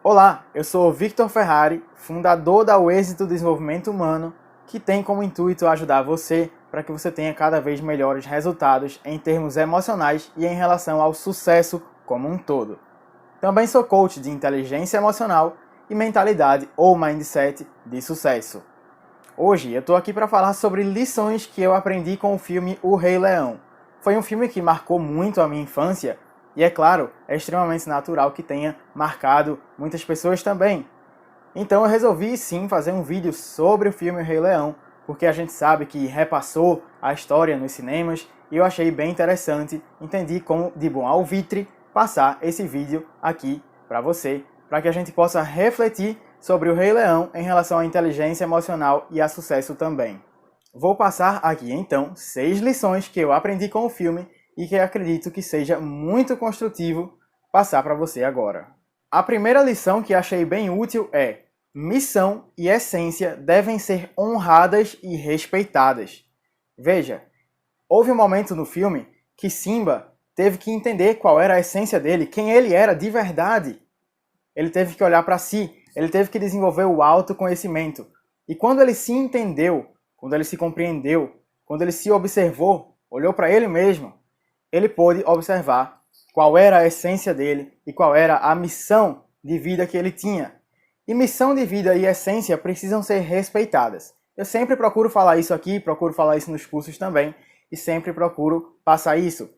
Olá, eu sou o Victor Ferrari, fundador da O Êxito Desenvolvimento Humano, que tem como intuito ajudar você para que você tenha cada vez melhores resultados em termos emocionais e em relação ao sucesso como um todo. Também sou coach de inteligência emocional e mentalidade ou mindset de sucesso. Hoje eu estou aqui para falar sobre lições que eu aprendi com o filme O Rei Leão. Foi um filme que marcou muito a minha infância e, é claro, é extremamente natural que tenha marcado muitas pessoas também. Então eu resolvi sim fazer um vídeo sobre o filme O Rei Leão, porque a gente sabe que repassou a história nos cinemas e eu achei bem interessante, entendi como de bom alvitre passar esse vídeo aqui para você, para que a gente possa refletir sobre o Rei Leão em relação à inteligência emocional e a sucesso também. Vou passar aqui então 6 lições que eu aprendi com o filme e que acredito que seja muito construtivo passar para você agora. A primeira lição que achei bem útil é: missão e essência devem ser honradas e respeitadas. Veja, houve um momento no filme que Simba teve que entender qual era a essência dele, quem ele era de verdade. Ele teve que olhar para si, ele teve que desenvolver o autoconhecimento. E quando ele se entendeu, quando ele se compreendeu, quando ele se observou, olhou para ele mesmo, ele pôde observar qual era a essência dele e qual era a missão de vida que ele tinha. E missão de vida e essência precisam ser respeitadas. Eu sempre procuro falar isso aqui, procuro falar isso nos cursos também, e sempre procuro passar isso.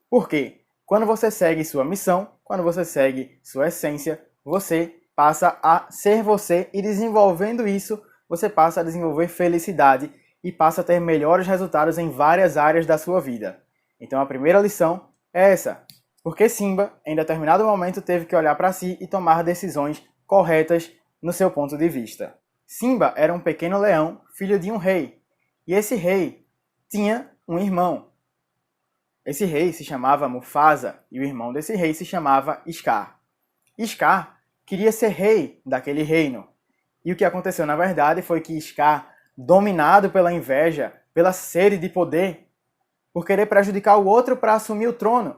Por quê? Quando você segue sua missão, quando você segue sua essência, você passa a ser você, e desenvolvendo isso, você passa a desenvolver felicidade e passa a ter melhores resultados em várias áreas da sua vida. Então a primeira lição é essa: porque Simba, em determinado momento, teve que olhar para si e tomar decisões corretas no seu ponto de vista. Simba era um pequeno leão, filho de um rei, e esse rei tinha um irmão. Esse rei se chamava Mufasa e o irmão desse rei se chamava Scar. Scar queria ser rei daquele reino. E o que aconteceu na verdade foi que Scar, dominado pela inveja, pela sede de poder, por querer prejudicar o outro para assumir o trono,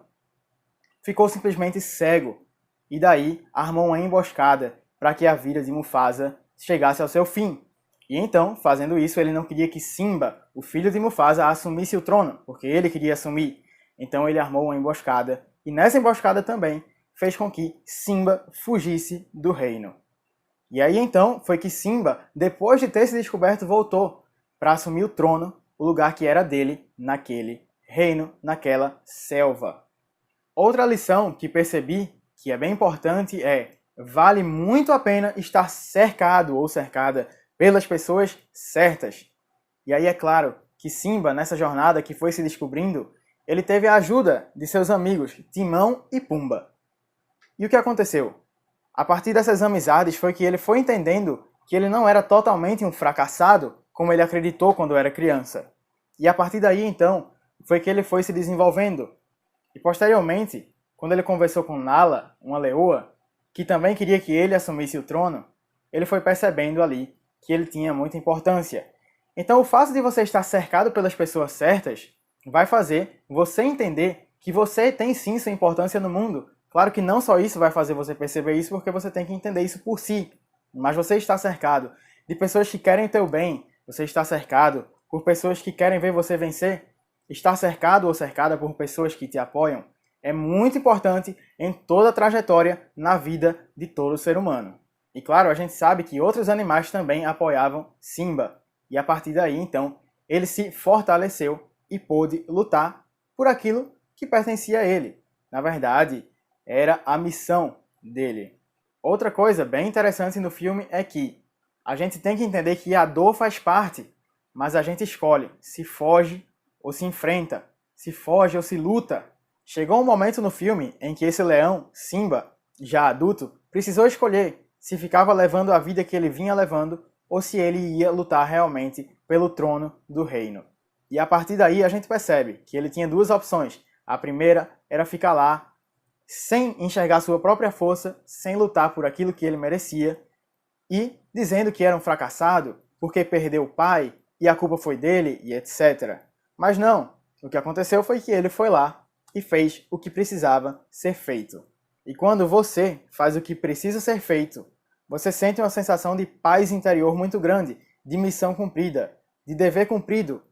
ficou simplesmente cego. E daí armou uma emboscada para que a vida de Mufasa chegasse ao seu fim. E então, fazendo isso, ele não queria que Simba, o filho de Mufasa, assumisse o trono, porque ele queria assumir. Então ele armou uma emboscada, e nessa emboscada também fez com que Simba fugisse do reino. E aí então foi que Simba, depois de ter se descoberto, voltou para assumir o trono, o lugar que era dele naquele reino, naquela selva. Outra lição que percebi, que é bem importante, é: vale muito a pena estar cercado ou cercada pelas pessoas certas. E aí é claro que Simba, nessa jornada que foi se descobrindo, ele teve a ajuda de seus amigos Timão e Pumba. E o que aconteceu? A partir dessas amizades foi que ele foi entendendo que ele não era totalmente um fracassado, como ele acreditou quando era criança. E a partir daí, então, foi que ele foi se desenvolvendo. E posteriormente, quando ele conversou com Nala, uma leoa, que também queria que ele assumisse o trono, ele foi percebendo ali que ele tinha muita importância. Então o fato de você estar cercado pelas pessoas certas vai fazer você entender que você tem sim sua importância no mundo. Claro que não só isso vai fazer você perceber isso, porque você tem que entender isso por si. Mas você está cercado de pessoas que querem o teu bem, você está cercado por pessoas que querem ver você vencer, estar cercado ou cercada por pessoas que te apoiam é muito importante em toda a trajetória na vida de todo ser humano. E claro, a gente sabe que outros animais também apoiavam Simba. E a partir daí, então, ele se fortaleceu e pôde lutar por aquilo que pertencia a ele. Na verdade, era a missão dele. Outra coisa bem interessante no filme é que a gente tem que entender que a dor faz parte, mas a gente escolhe se foge ou se enfrenta, se foge ou se luta. Chegou um momento no filme em que esse leão, Simba, já adulto, precisou escolher se ficava levando a vida que ele vinha levando ou se ele ia lutar realmente pelo trono do reino. E a partir daí a gente percebe que ele tinha duas opções. A primeira era ficar lá sem enxergar sua própria força, sem lutar por aquilo que ele merecia e dizendo que era um fracassado porque perdeu o pai e a culpa foi dele e etc. Mas não, o que aconteceu foi que ele foi lá e fez o que precisava ser feito. E quando você faz o que precisa ser feito, você sente uma sensação de paz interior muito grande, de missão cumprida, de dever cumprido.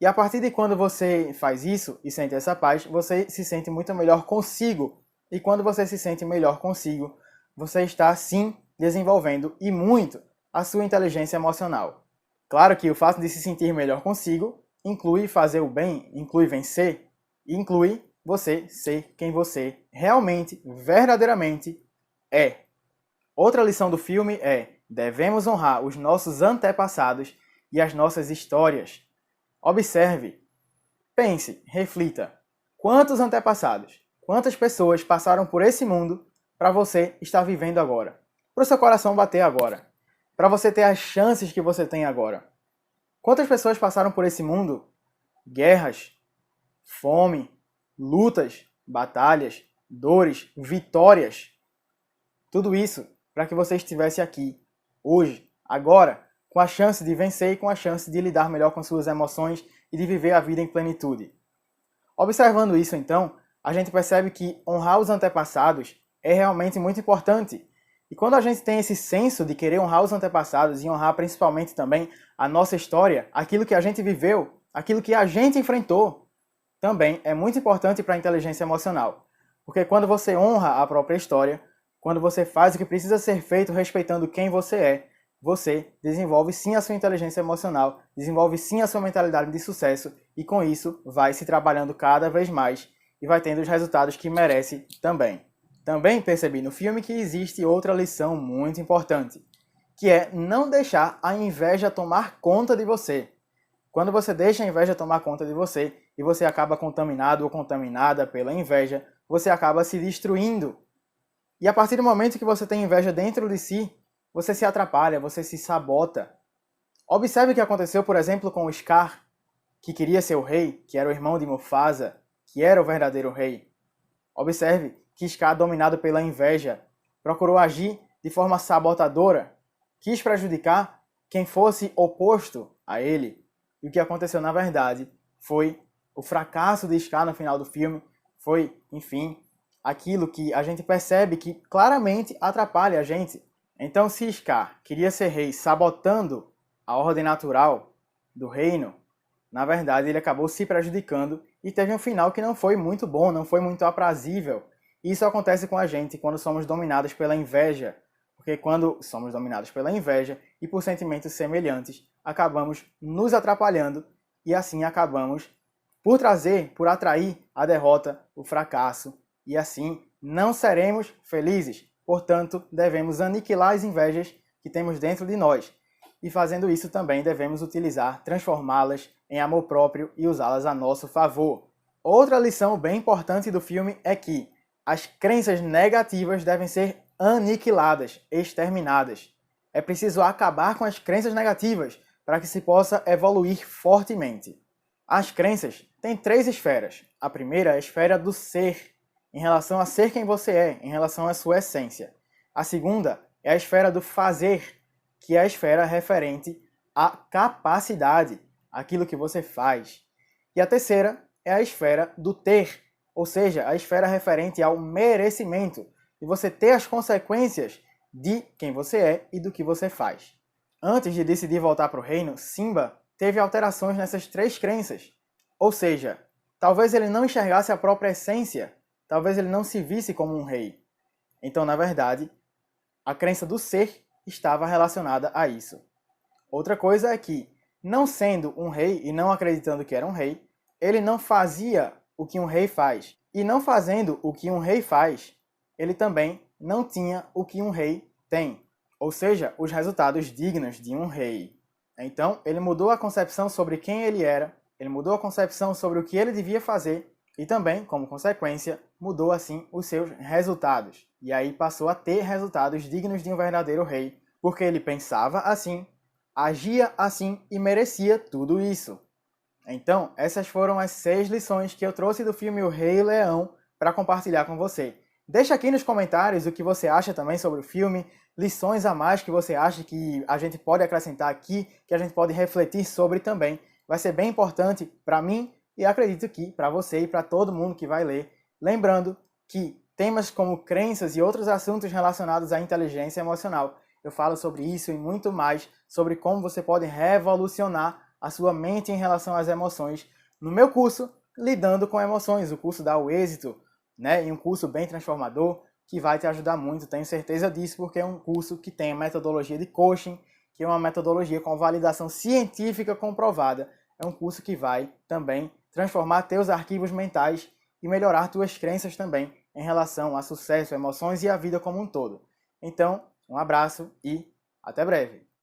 E a partir de quando você faz isso e sente essa paz, você se sente muito melhor consigo. E quando você se sente melhor consigo, você está sim desenvolvendo e muito a sua inteligência emocional. Claro que o fato de se sentir melhor consigo inclui fazer o bem, inclui vencer, e inclui você ser quem você realmente, verdadeiramente é. Outra lição do filme é: devemos honrar os nossos antepassados e as nossas histórias. Observe, pense, reflita. Quantos antepassados, quantas pessoas passaram por esse mundo para você estar vivendo agora? Para o seu coração bater agora? Para você ter as chances que você tem agora? Quantas pessoas passaram por esse mundo? Guerras, fome, lutas, batalhas, dores, vitórias. Tudo isso para que você estivesse aqui, hoje, agora, com a chance de vencer e com a chance de lidar melhor com suas emoções e de viver a vida em plenitude. Observando isso, então, a gente percebe que honrar os antepassados é realmente muito importante. E quando a gente tem esse senso de querer honrar os antepassados e honrar principalmente também a nossa história, aquilo que a gente viveu, aquilo que a gente enfrentou, também é muito importante para a inteligência emocional. Porque quando você honra a própria história, quando você faz o que precisa ser feito respeitando quem você desenvolve sim a sua inteligência emocional, desenvolve sim a sua mentalidade de sucesso e com isso vai se trabalhando cada vez mais e vai tendo os resultados que merece também. Também percebi no filme que existe outra lição muito importante, que é não deixar a inveja tomar conta de você. Quando você deixa a inveja tomar conta de você e você acaba contaminado ou contaminada pela inveja, você acaba se destruindo. E a partir do momento que você tem inveja dentro de si, você se atrapalha, você se sabota. Observe o que aconteceu, por exemplo, com o Scar, que queria ser o rei, que era o irmão de Mufasa, que era o verdadeiro rei. Observe que Scar, dominado pela inveja, procurou agir de forma sabotadora, quis prejudicar quem fosse oposto a ele. E o que aconteceu, na verdade, foi o fracasso de Scar no final do filme, foi, enfim, aquilo que a gente percebe que claramente atrapalha a gente. Então, se Scar queria ser rei sabotando a ordem natural do reino, na verdade ele acabou se prejudicando e teve um final que não foi muito bom, não foi muito aprazível. Isso acontece com a gente quando somos dominados pela inveja, porque quando somos dominados pela inveja e por sentimentos semelhantes, acabamos nos atrapalhando e assim acabamos por atrair a derrota, o fracasso, e assim não seremos felizes. Portanto, devemos aniquilar as invejas que temos dentro de nós. E fazendo isso também devemos utilizar, transformá-las em amor próprio e usá-las a nosso favor. Outra lição bem importante do filme é que as crenças negativas devem ser aniquiladas, exterminadas. É preciso acabar com as crenças negativas para que se possa evoluir fortemente. As crenças têm 3 esferas. A primeira é a esfera do ser, em relação a ser quem você é, em relação à sua essência. A segunda é a esfera do fazer, que é a esfera referente à capacidade, aquilo que você faz. E a terceira é a esfera do ter, ou seja, a esfera referente ao merecimento, de você ter as consequências de quem você é e do que você faz. Antes de decidir voltar para o reino, Simba teve alterações nessas 3 crenças. Ou seja, talvez ele não enxergasse a própria essência, talvez ele não se visse como um rei. Então, na verdade, a crença do ser estava relacionada a isso. Outra coisa é que, não sendo um rei e não acreditando que era um rei, ele não fazia o que um rei faz. E não fazendo o que um rei faz, ele também não tinha o que um rei tem. Ou seja, os resultados dignos de um rei. Então, ele mudou a concepção sobre quem ele era, ele mudou a concepção sobre o que ele devia fazer, e também, como consequência, mudou assim os seus resultados. E aí passou a ter resultados dignos de um verdadeiro rei, porque ele pensava assim, agia assim e merecia tudo isso. Então, essas foram as 6 lições que eu trouxe do filme O Rei Leão para compartilhar com você. Deixa aqui nos comentários o que você acha também sobre o filme, lições a mais que você acha que a gente pode acrescentar aqui, que a gente pode refletir sobre também. Vai ser bem importante para mim e acredito que para você e para todo mundo que vai ler. Lembrando que temas como crenças e outros assuntos relacionados à inteligência emocional. Eu falo sobre isso e muito mais, sobre como você pode revolucionar a sua mente em relação às emoções no meu curso Lidando com Emoções, o curso dá o êxito, né? E um curso bem transformador que vai te ajudar muito, tenho certeza disso, porque é um curso que tem a metodologia de coaching, que é uma metodologia com validação científica comprovada. É um curso que vai também transformar teus arquivos mentais e melhorar tuas crenças também em relação a sucesso, emoções e a vida como um todo. Então, um abraço e até breve!